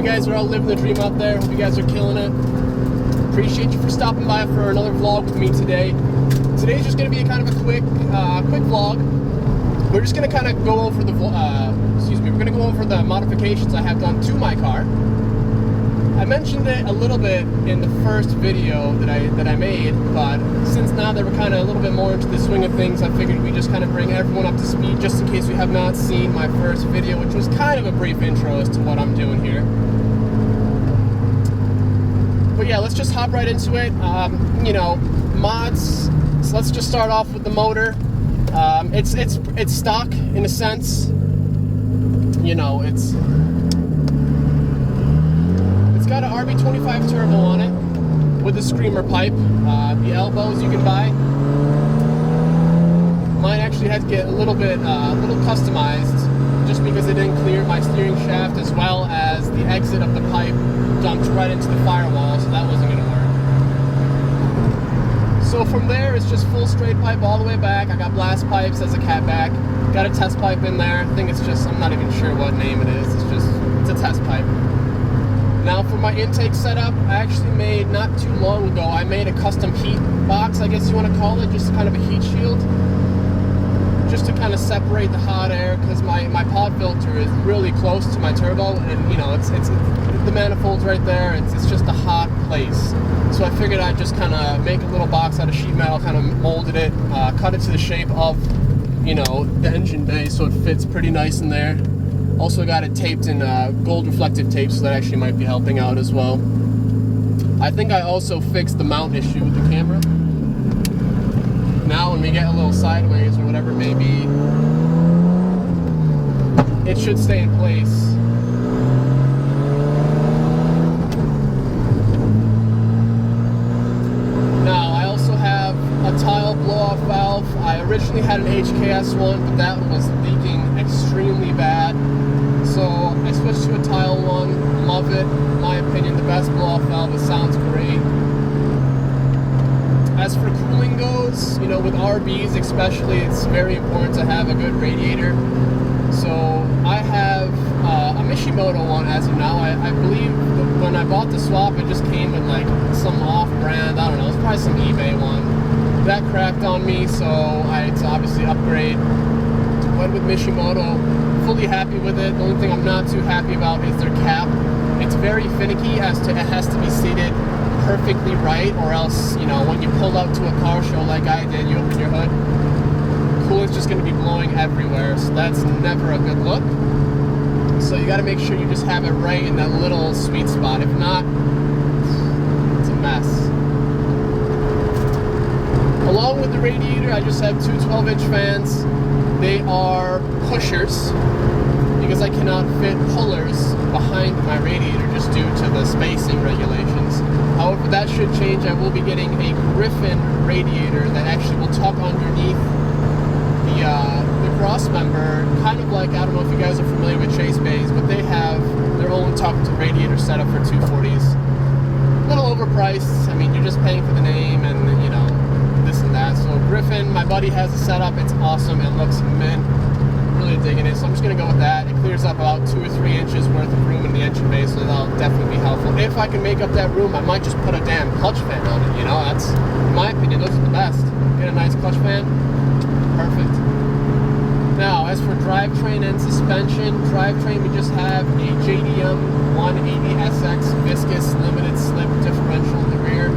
guys are all living the dream out there. Hope you guys are killing it. Appreciate you for stopping by for another vlog with me today. Today's just going to be kind of a quick vlog. We're just going to kind of go over the we're going to go over the modifications I have done to my car. I mentioned it a little bit in the first video that I made, but since now that we're kind of a little bit more into the swing of things, I figured we just kind of bring everyone up to speed just in case we have not seen my first video, which was kind of a brief intro as to what I'm doing here. But yeah, let's just hop right into it. You know, mods. So let's just start off with the motor. It's stock in a sense. You know, it's got an RB20 turbo on it with a screamer pipe. The elbows you can buy. Mine actually had to get a little customized just because it didn't clear my steering shaft, as well as the exit of the pipe dumped right into the firewall, so that wasn't going to work. So from there, it's just full straight pipe all the way back. I got blast pipes as a catback. Got a test pipe in there. I think it's just, I'm not even sure what name it is. It's a test pipe. Now for my intake setup, I actually made, not too long ago, I made a custom heat box, I guess you want to call it, just kind of a heat shield, just to kind of separate the hot air, because my pod filter is really close to my turbo, and you know, it's the manifold's right there, it's just a hot place. So I figured I'd just kind of make a little box out of sheet metal, kind of molded it, cut it to the shape of, you know, the engine bay, so it fits pretty nice in there. Also got it taped in gold reflective tape, so that actually might be helping out as well. I think I also fixed the mount issue with the camera. Now when we get a little sideways or whatever it may be, it should stay in place. Now I also have a tile blow-off valve. I originally had an HKS one, but that one was leaking extremely bad. So I switched to a tile one, love it, in my opinion, the best blow-off valve, it sounds great. As for cooling goes, you know, with RBs especially, it's very important to have a good radiator. So I have a Mishimoto one as of now. I believe when I bought the swap, it just came with like some off-brand, I don't know, it's probably some eBay one. That cracked on me, so I had to obviously upgrade. Went with Mishimoto. Fully happy with it. The only thing I'm not too happy about is their cap. It's very finicky as to it has to be seated perfectly right, or else, you know, when you pull out to a car show like I did, you open your hood, coolant's just going to be blowing everywhere, so that's never a good look. So you got to make sure you just have it right in that little sweet spot. If not, it's a mess. Along with the radiator, I just have two 12-inch fans. They are pushers because I cannot fit pullers behind my radiator just due to the spacing regulations. However, that should change. I will be getting a Griffin radiator that actually will tuck underneath the cross member, kind of like, I don't know if you guys are familiar with Chase Bays, but they have their own tucked radiator setup for 240s. A little overpriced. I mean, you're just paying for the name and, you know, this and that. So Griffin, my buddy has a setup. It's awesome. It looks mint. Really digging it. So I'm just going to go with that. It clears up about 2 or 3 inches worth of room in the engine bay, so that'll definitely be helpful. If I can make up that room, I might just put a damn clutch fan on it. You know, that's, in my opinion, those are the best. Get a nice clutch fan. Perfect. Now, as for drivetrain and suspension, drivetrain, we just have a JDM 180SX viscous limited slip differential in the rear.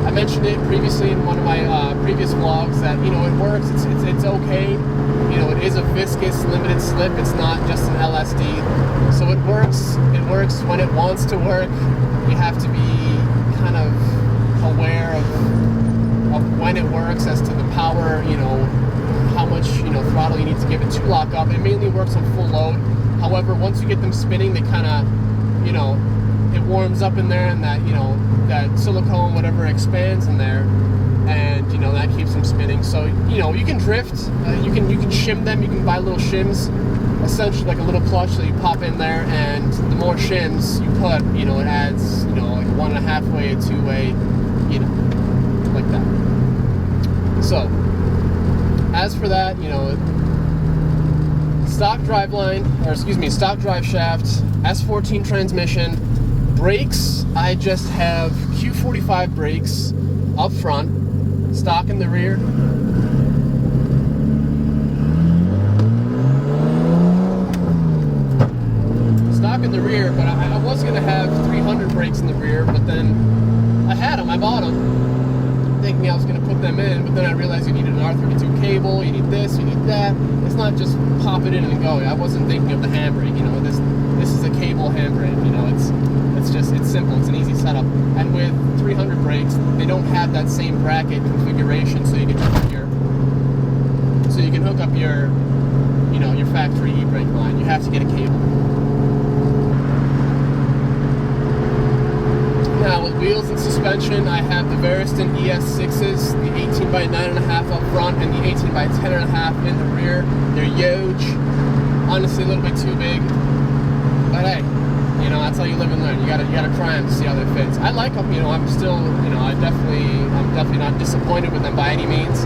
I mentioned it previously in one of my previous vlogs that, you know, it works, it's okay. You know, it is a viscous limited slip, it's not just an LSD. So it works when it wants to work. You have to be kind of aware of when it works as to the power, you know, how much, you know, throttle you need to give it to lock up. It mainly works on full load. However, once you get them spinning, they kind of, you know, it warms up in there, and that, you know, that silicone, whatever, expands in there, and, you know, that keeps them spinning. So, you know, you can drift, you can shim them, you can buy little shims, essentially like a little clutch that you pop in there, and the more shims you put, you know, it adds, you know, like a 1.5 way, a 2 way, you know, like that. So, as for that, you know, stock driveline, or excuse me, stock drive shaft, S14 transmission. Brakes, I just have Q45 brakes up front, stock in the rear. Stock in the rear, but I was going to have 300 brakes in the rear, but then I had them, I bought them, thinking I was going to put them in, but then I realized you needed an R32 cable, you need this, you need that. It's not just pop it in and go. I wasn't thinking of the handbrake, you know, this is a cable handbrake, you know, it's simple, it's an easy setup. And with 300 brakes, they don't have that same bracket configuration, so you can hook up your you know, your factory e-brake line. You have to get a cable. Now with wheels and suspension, I have the Veriston ES6s, the 18 by 9.5 up front and the 18 by 10.5 in the rear. They're huge, honestly a little bit too big, but hey, you know, that's how you live and learn. You gotta try them to see how they fit. I like them, you know, I'm definitely not disappointed with them by any means.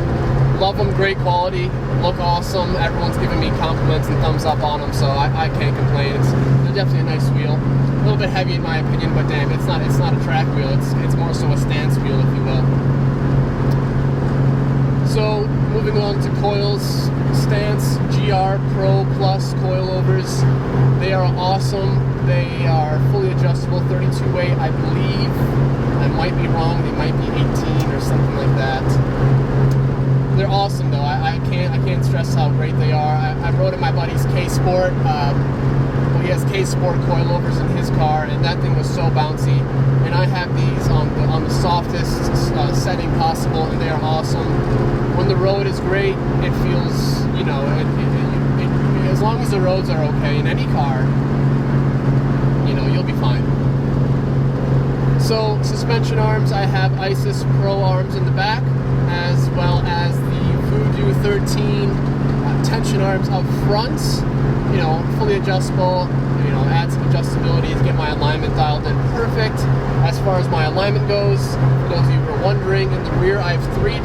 Love them, great quality, look awesome. Everyone's giving me compliments and thumbs up on them, so I can't complain. They're definitely a nice wheel. A little bit heavy in my opinion, but damn, it's not a track wheel. It's more so a stance wheel, if you will. So moving on to coils, Stance GR Pro Plus coilovers. They are awesome. They are fully adjustable, 32 weight, I believe. I might be wrong. They might be 18 or something like that. They're awesome though. I can't stress how great they are. I rode in my buddy's K Sport. He has K Sport coilovers in his car, and that thing was so bouncy. And I have these on the softest setting possible, and they are awesome. When the road is great, it feels, you know, as long as the roads are okay in any car, you know, you'll be fine. So suspension arms, I have Isis Pro arms in the back, as well as the Voodoo 13 tension arms up front. You know, fully adjustable, you know, add some adjustability to get my alignment dialed in perfect. As far as my alignment goes, for those of you who are wondering, in the rear I have 3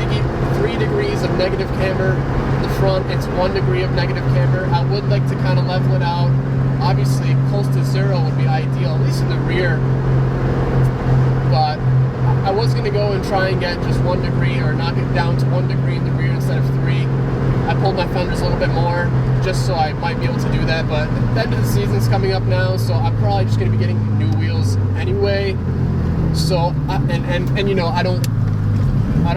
degrees of negative camber. In the front, it's 1 degree of negative camber. I would like to kind of level it out. Obviously, close to 0 would be ideal, at least in the rear. But I was going to go and try and get just 1 degree, or knock it down to 1 degree in the rear instead of 3. I pulled my fenders a little bit more, just so I might be able to do that, but the end of the season's coming up now, so I'm probably just going to be getting new wheels anyway. So, and you know, I don't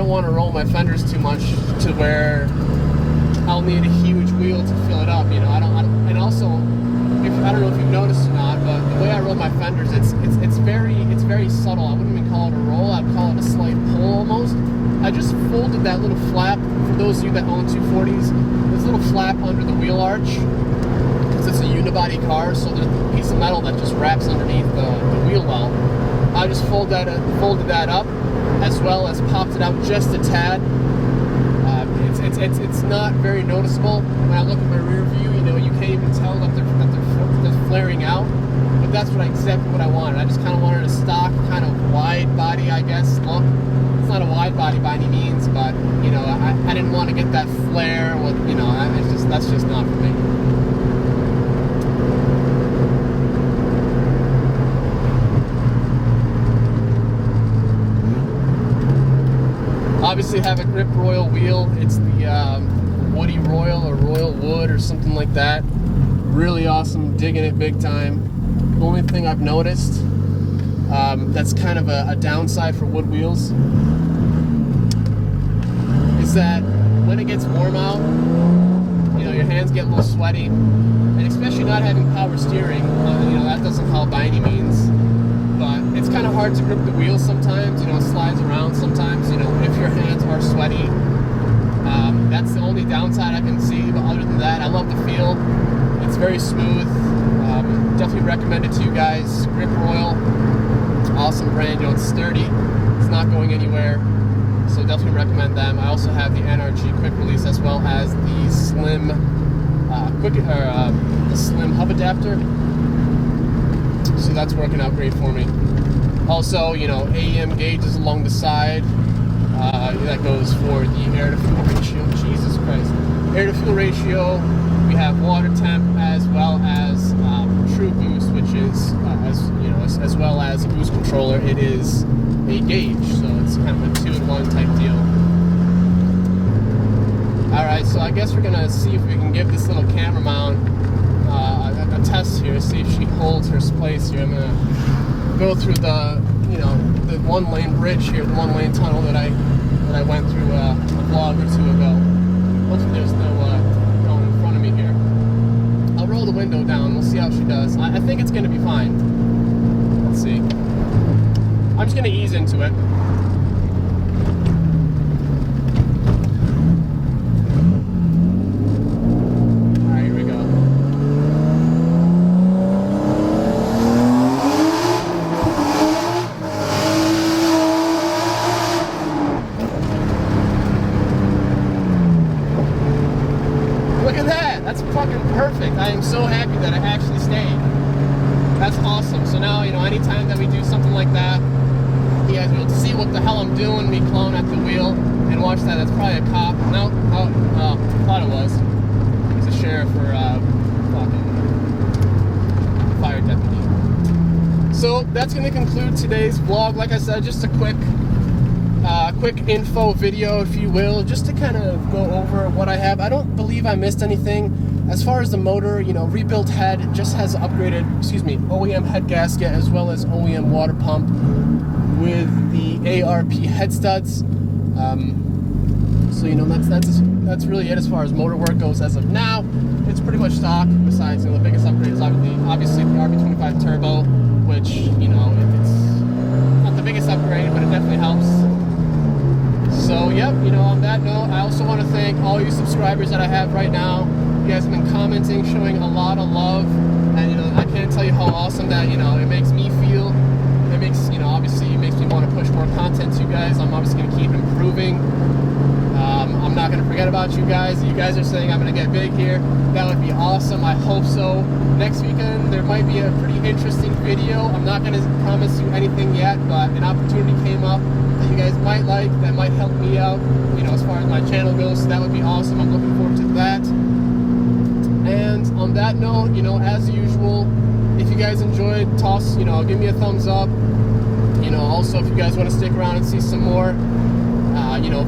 want to roll my fenders too much to where I'll need a huge wheel to fill it up, you know. And also, I don't know if you've noticed or not, but the way I roll my fenders, it's very subtle. I wouldn't even call it a roll. I'd call it a slight pull almost. I just folded that little flap, for those of you that own 240s, this little flap under the wheel arch, because it's a unibody car, so there's a piece of metal that just wraps underneath the wheel well. I just folded that up, as well as popped it out just a tad. It's not very noticeable. When I look at my rear view, you know, you can't even tell that they're flaring out. But that's exactly what I wanted. I just kind of wanted a stock, kind of wide body, I guess, look. It's not a wide body by any means, but you know, I didn't want to get that flare with, you know, that's just not for me. Obviously have a Grip Royal wheel. It's the Woody Royal or Royal Wood or something like that. Really awesome, digging it big time. The only thing I've noticed that's kind of a downside for wood wheels is that when it gets warm out, you know, your hands get a little sweaty, and especially not having power steering, you know, that doesn't help by any means. But it's kind of hard to grip the wheel sometimes, you know, it slides around sometimes, you know, if your hands are sweaty. That's the only downside I can see, but other than that, I love the feel. It's very smooth. Definitely recommend it to you guys. Grip Royal, awesome brand, you know, it's sturdy, it's not going anywhere, so definitely recommend them. I also have the NRG quick release, as well as the slim the slim hub adapter, so that's working out great for me. Also, you know, AEM gauges along the side, that goes for the air to fuel ratio. Jesus Christ, air to fuel ratio. We We have water temp as well as true boost, which is as well as a boost controller. It is a gauge, so it's kind of a 2-in-1 type deal. All right, so I guess we're gonna see if we can give this little camera mount a test here, see if she holds her place here. I'm gonna go through the the 1-lane bridge here, the 1-lane tunnel that I went through a vlog or two ago. Hopefully there's no going in front of me here. I'll roll the window down. We'll see how she does. I think it's gonna be fine. Let's see. I'm just gonna ease into it. That's fucking perfect. I am so happy that I actually stayed. That's awesome. So now, anytime that we do something like that, you guys will be able to see what the hell I'm doing, me clone at the wheel, and watch that. That's probably a cop. No, thought it was. It's a sheriff or fucking fire deputy. So that's going to conclude today's vlog. Like I said, just a quick info video, if you will, just to kind of go over what I have. I don't believe I missed anything. As far as the motor, rebuilt head, it just has upgraded, OEM head gasket as well as OEM water pump with the ARP head studs. So that's really it as far as motor work goes as of now. It's pretty much stock. Besides, the biggest upgrade is obviously the RB20 turbo, which it's not the biggest upgrade, but it definitely helps. So, yep, on that note, I also want to thank all you subscribers that I have right now. You guys have been commenting, showing a lot of love, and, I can't tell you how awesome that, it makes me feel. It makes, obviously, it makes me want to push more content to you guys. I'm obviously going to keep improving. I'm not going to forget about you guys. You guys are saying I'm going to get big here. That would be awesome. I hope so. Next weekend, there might be a pretty interesting video. I'm not going to promise you anything yet, but an opportunity came up that you guys might like, that might help me out, as far as my channel goes. So that would be awesome. I'm looking forward to that. And on that note, as usual, if you guys enjoyed, give me a thumbs up. Also, if you guys want to stick around and see some more,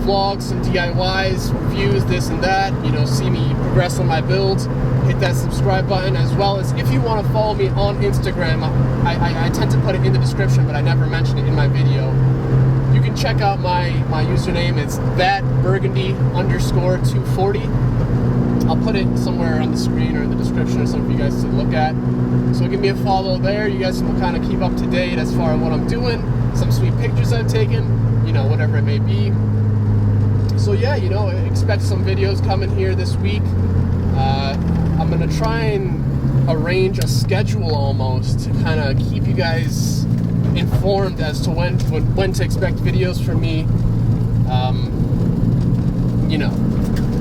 vlogs, some DIYs, reviews, this and that, see me progress on my builds, hit that subscribe button, as well as if you want to follow me on Instagram, I tend to put it in the description, but I never mention it in my video. You can check out my username. It's thatburgundy_240. I'll put it somewhere on the screen or in the description or something for you guys to look at. So give me a follow there. You guys will kind of keep up to date as far as what I'm doing, some sweet pictures I've taken, whatever it may be. So yeah, expect some videos coming here this week. I'm going to try and arrange a schedule almost to kind of keep you guys informed as to when to expect videos from me.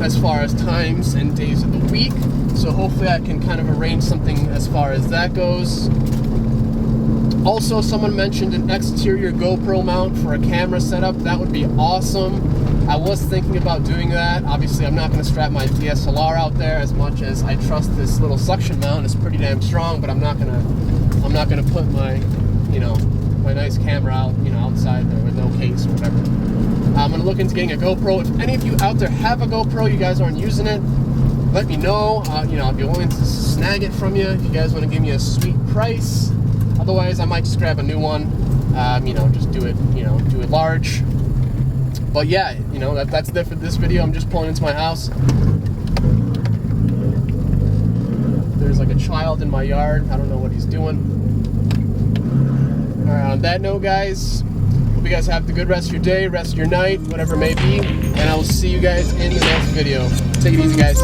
As far as times and days of the week. So hopefully I can kind of arrange something as far as that goes. Also, someone mentioned an exterior GoPro mount for a camera setup. That would be awesome. I was thinking about doing that. Obviously, I'm not going to strap my DSLR out there as much as I trust this little suction mount. It's pretty damn strong, but I'm not gonna put my, my nice camera out, outside there with no case or whatever. I'm going to look into getting a GoPro. If any of you out there have a GoPro, you guys aren't using it, let me know. I'd be willing to snag it from you if you guys want to give me a sweet price. Otherwise, I might just grab a new one. Just do it large. But yeah, that's it for this video. I'm just pulling into my house. There's like a child in my yard. I don't know what he's doing. All right, on that note, guys, hope you guys have the good rest of your day, rest of your night, whatever it may be, and I will see you guys in the next video. Take it easy, guys.